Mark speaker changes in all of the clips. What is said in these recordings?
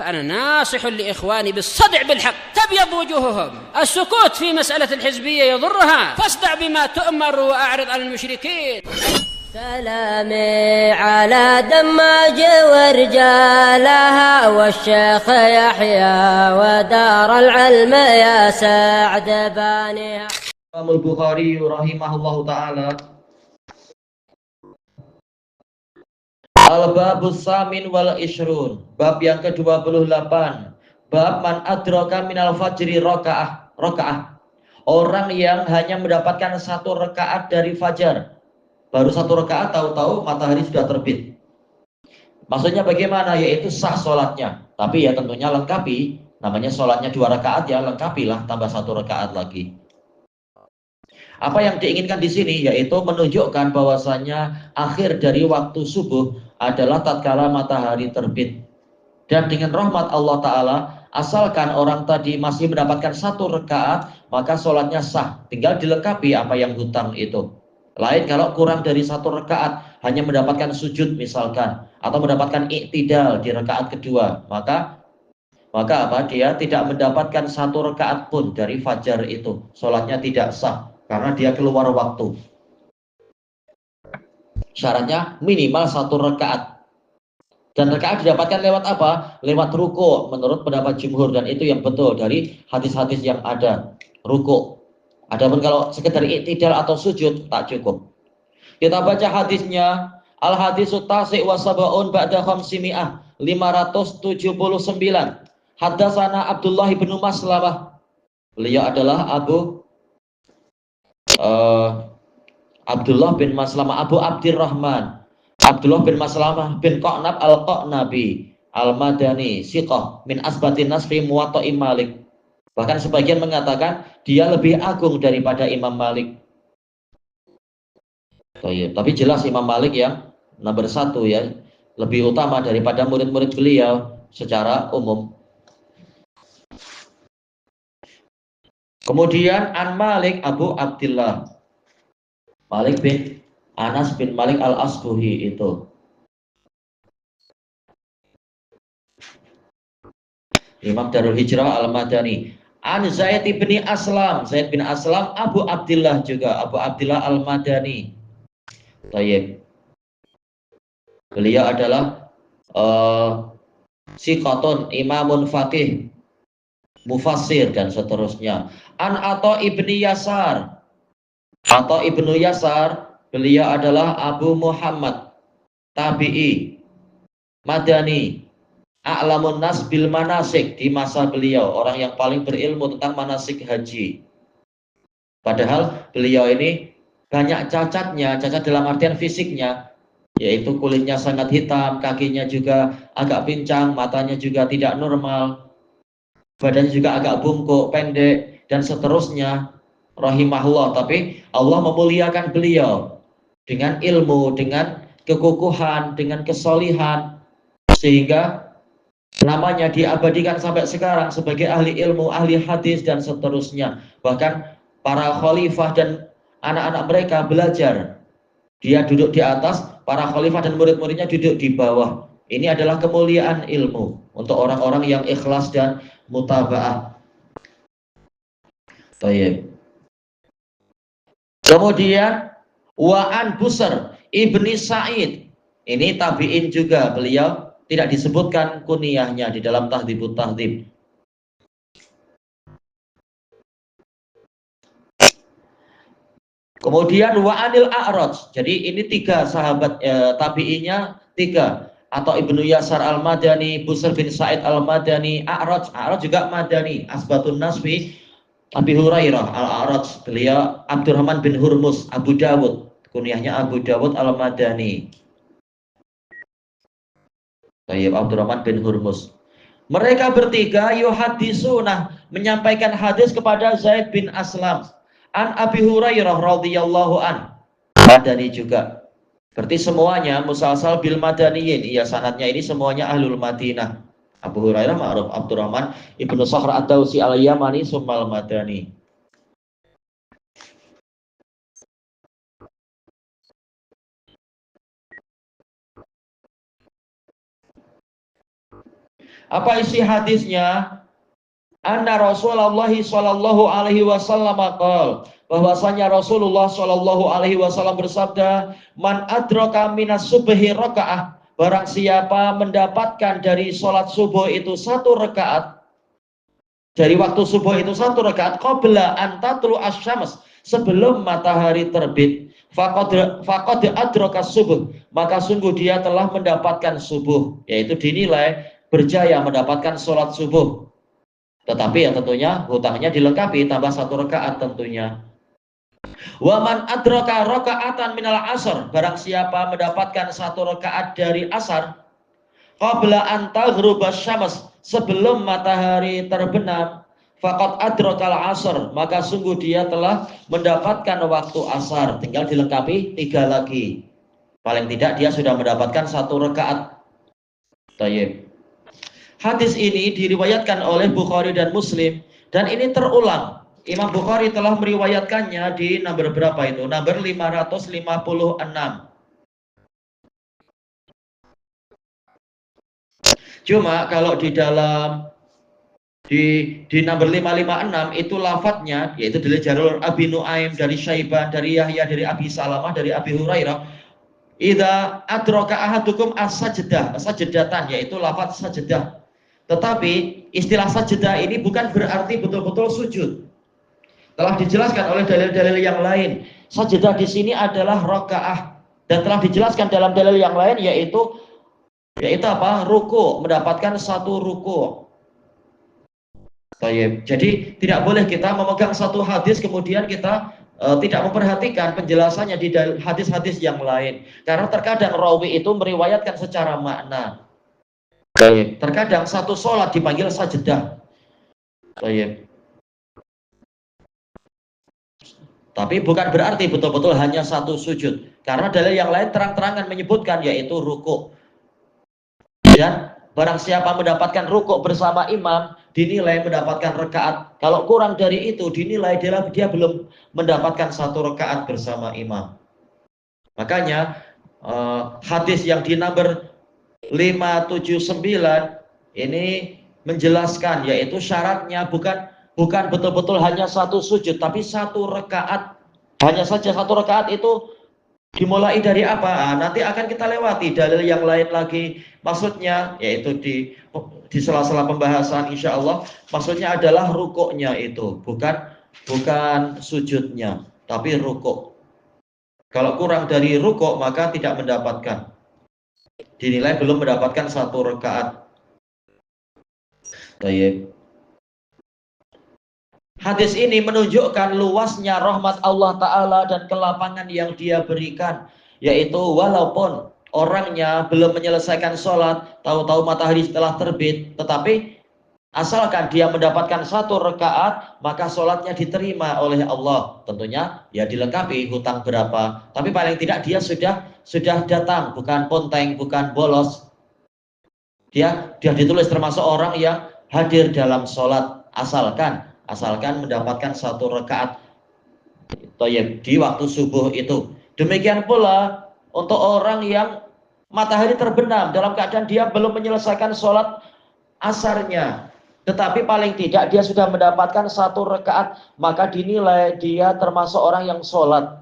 Speaker 1: فأنا ناصح لإخواني بالصدع بالحق تبيض وجوههم. السكوت في مسألة الحزبية يضرها، فاصدع بما تؤمر وأعرض عن المشركين.
Speaker 2: سلامي على دماج ورجالها والشيخ يحيى ودار العلم يا سعد بانيها.
Speaker 3: Al-Bukhari rahimahullahu ta'ala Al-Babus Samin wal Ishrun, bab yang ke-28, bab man adraka minal fajri rakaah. Orang yang hanya mendapatkan 1 rakaat dari fajar, baru 1 rakaat tahu-tahu matahari sudah terbit. Maksudnya bagaimana? Yaitu sah sholatnya, tapi ya tentunya lengkapi. Namanya sholatnya 2 rakaat, ya lengkapilah tambah 1 rakaat lagi. Apa yang diinginkan di sini yaitu menunjukkan bahwasanya akhir dari waktu subuh adalah tatkala matahari terbit. Dan dengan rahmat Allah Ta'ala, asalkan orang tadi masih mendapatkan 1 rakaat, maka sholatnya sah. Tinggal dilengkapi apa yang hutang itu. Lain kalau kurang dari 1 rakaat, hanya mendapatkan sujud misalkan, atau mendapatkan iktidal di rakaat kedua, maka apa? Dia tidak mendapatkan 1 rakaat pun dari fajar itu. Sholatnya tidak sah karena dia keluar waktu. Syaratnya minimal 1 rakaat. Dan rakaat didapatkan lewat apa? Lewat ruku menurut pendapat jumhur, dan itu yang betul dari hadis-hadis yang ada. Ruku. Adapun kalau sekedar iktidal atau sujud tak cukup. Kita baca hadisnya. Al hadisu tasi' wa sab'un ba'da khamsimi'ah, 579. Haddatsana Abdullah bin Maslamah. Beliau adalah Abdullah bin Maslamah Abu Abdirrahman. Abdullah bin Maslamah bin Qa'nab al-Qa'nabi al-Madani siqah min asbatin nas fi muwatta'i Malik. Bahkan sebagian mengatakan dia lebih agung daripada Imam Malik. Tapi jelas Imam Malik yang nomor 1 ya, lebih utama daripada murid-murid beliau secara umum. Kemudian an Malik Abu Abdillah, Malik bin Anas bin Malik al-Asbuhi itu. Imam Darul Hijrah al-Madani. An Zaid bin Aslam, Zaid bin Aslam Abu Abdillah juga, Abu Abdillah al-Madani. Tayyib. Beliau adalah siqatun, imamun faqih, mufassir dan seterusnya. An Atha ibni Yasar. Atha ibnu Yasar, beliau adalah Abu Muhammad, tabi'i, madani, a'lamun nas bil manasik, di masa beliau orang yang paling berilmu tentang manasik haji. Padahal beliau ini banyak cacatnya, cacat dalam artian fisiknya, yaitu kulitnya sangat hitam, kakinya juga agak pincang, matanya juga tidak normal, badannya juga agak bungkuk, pendek, dan seterusnya. Rahimahullah. Tapi Allah memuliakan beliau dengan ilmu, dengan kekukuhan, dengan kesolihan, sehingga namanya diabadikan sampai sekarang sebagai ahli ilmu, ahli hadis, dan seterusnya. Bahkan para khalifah dan anak-anak mereka belajar. Dia duduk di atas, para khalifah dan murid-muridnya duduk di bawah. Ini adalah kemuliaan ilmu untuk orang-orang yang ikhlas dan mutaba'ah. Baik. Kemudian Wa'an Busr ibni Sa'id, ini tabi'in juga, beliau tidak disebutkan kunyahnya di dalam Tahdhibut Tahdhib. Kemudian Wa'anil A'raj, jadi ini 3 sahabat tabi'inya 3, atau Ibnu Yasar al-Madani, Busr bin Sa'id al-Madani, A'raj juga Madani, asbatun nasfi Abi Hurairah al-A'raj, beliau Abdurrahman bin Hurmus Abu Dawud, kunyahnya Abu Dawud al-Madani. Baik, Abdurrahman bin Hurmus. Mereka bertiga yuhadisuna, menyampaikan hadis kepada Zaid bin Aslam an Abi Hurairah radhiyallahu an, Madani juga. Berarti semuanya musalsal bil madaniyin, iya sanadnya ini semuanya ahlul Madinah. Abu Hurairah ma'ruf, Abdurrahman ibnu Sakhr ad-Dawsi al-Yamani summal Madani. Apa isi hadisnya? Anna Rasulullah sallallahu alaihi wasallam qol, bahwasanya Rasulullah sallallahu alaihi wasallam bersabda, man adraka minas subhi rakaah, barang siapa mendapatkan dari sholat subuh itu satu rakaat, dari waktu subuh itu satu rakaat, qabla an tatlu asy-syams, sebelum matahari terbit, faqad adraka subuh, maka sungguh dia telah mendapatkan subuh, yaitu dinilai berjaya mendapatkan sholat subuh. Tetapi ya tentunya hutangnya dilengkapi tambah satu rakaat tentunya. Wa man adraka rakaatan minal asr, barang siapa mendapatkan satu rakaat dari asar, qabla an taghruba syams, sebelum matahari terbenam, faqad adrakal asr, maka sungguh dia telah mendapatkan waktu asar. Tinggal dilengkapi 3 lagi. Paling tidak dia sudah mendapatkan satu rakaat. Tayyib. Hadis ini diriwayatkan oleh Bukhari dan Muslim, dan ini terulang. Imam Bukhari telah meriwayatkannya di nomor berapa itu? Nomor 556. Cuma kalau di dalam di nomor 556 itu lafadznya, yaitu dari jalur Abi Nuaim, dari Syaiban, dari Yahya, dari Abi Salamah, dari Abi Hurairah, idza adraka ahadukum as-sajdah, sajdatan, yaitu lafadz sajdah. Tetapi istilah sajdah ini bukan berarti betul-betul sujud. Telah dijelaskan oleh dalil-dalil yang lain. Sajdah di sini adalah rakaah, dan telah dijelaskan dalam dalil yang lain yaitu apa? Ruku, mendapatkan satu ruku. Jadi tidak boleh kita memegang satu hadis kemudian kita tidak memperhatikan penjelasannya di hadis-hadis yang lain. Karena terkadang rawi itu meriwayatkan secara makna. Terkadang satu sholat dipanggil sajdah. Tapi bukan berarti betul-betul hanya satu sujud. Karena dalil yang lain terang-terangan menyebutkan yaitu ruku. Dan barang siapa mendapatkan ruku bersama imam dinilai mendapatkan rakaat. Kalau kurang dari itu dinilai dia belum mendapatkan satu rakaat bersama imam. Makanya hadis yang di nomor 579 ini menjelaskan yaitu syaratnya bukan betul-betul hanya satu sujud, tapi satu rakaat. Hanya saja satu rakaat itu dimulai dari apa? Nanti akan kita lewati dalil yang lain lagi. Maksudnya yaitu di sela-sela pembahasan insya Allah, maksudnya adalah rukuknya itu, bukan sujudnya, tapi rukuk. Kalau kurang dari rukuk maka tidak mendapatkan, dinilai belum mendapatkan satu rakaat. Baik. Hadis ini menunjukkan luasnya rahmat Allah Ta'ala dan kelapangan yang dia berikan. Yaitu walaupun orangnya belum menyelesaikan sholat, tahu-tahu matahari telah terbit, tetapi asalkan dia mendapatkan satu rakaat, maka sholatnya diterima oleh Allah. Tentunya ya dilengkapi hutang berapa, tapi paling tidak dia sudah datang, bukan ponteng, bukan bolos. Dia ditulis termasuk orang yang hadir dalam sholat, asalkan mendapatkan satu rakaat di waktu subuh itu. Demikian pula untuk orang yang matahari terbenam dalam keadaan dia belum menyelesaikan sholat asarnya, tetapi paling tidak dia sudah mendapatkan satu rakaat, maka dinilai dia termasuk orang yang sholat,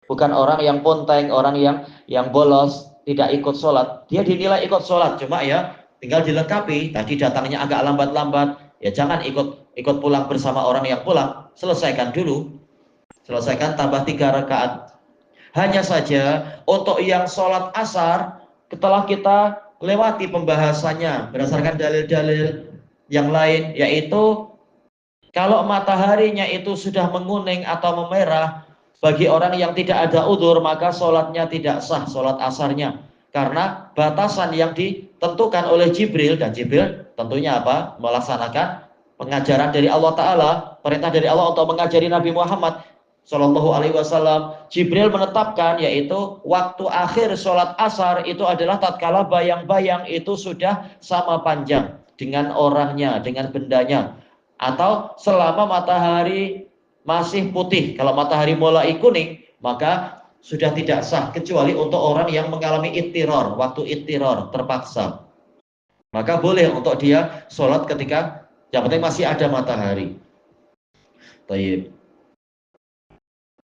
Speaker 3: bukan orang yang ponteng, orang yang bolos tidak ikut sholat. Dia dinilai ikut sholat, cuma ya tinggal dilengkapi. Tadi datangnya agak lambat-lambat, ya jangan ikut pulang bersama orang yang pulang. Selesaikan dulu, tambah 3 rakaat. Hanya saja untuk yang sholat asar, setelah kita lewati pembahasannya berdasarkan dalil-dalil yang lain, yaitu kalau mataharinya itu sudah menguning atau memerah, bagi orang yang tidak ada udzur maka sholatnya tidak sah, sholat asarnya. Karena batasan yang ditentukan oleh Jibril, dan Jibril tentunya apa? Melaksanakan pengajaran dari Allah Ta'ala, perintah dari Allah untuk mengajari Nabi Muhammad Sallallahu Alaihi Wasallam. Jibril menetapkan yaitu waktu akhir sholat asar itu adalah tatkala bayang-bayang itu sudah sama panjang dengan orangnya, dengan bendanya, atau selama matahari masih putih. Kalau matahari mulai kuning maka sudah tidak sah, kecuali untuk orang yang mengalami ittiror, waktu ittiror terpaksa. Maka boleh untuk dia sholat ketika yang penting masih ada matahari. Tayyib.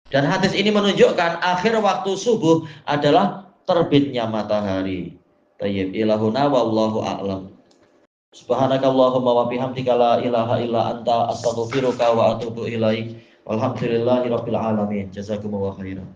Speaker 3: Dan hadis ini menunjukkan akhir waktu subuh adalah terbitnya matahari. Tayyib. Ilahuna wallahu a'lam. Subhanakallahumma wa bihamdika la ilaha illa anta astaghfiruka wa atubu ilaik. Walhamdulillahirabbil alamin. Jazakumullahu khairan.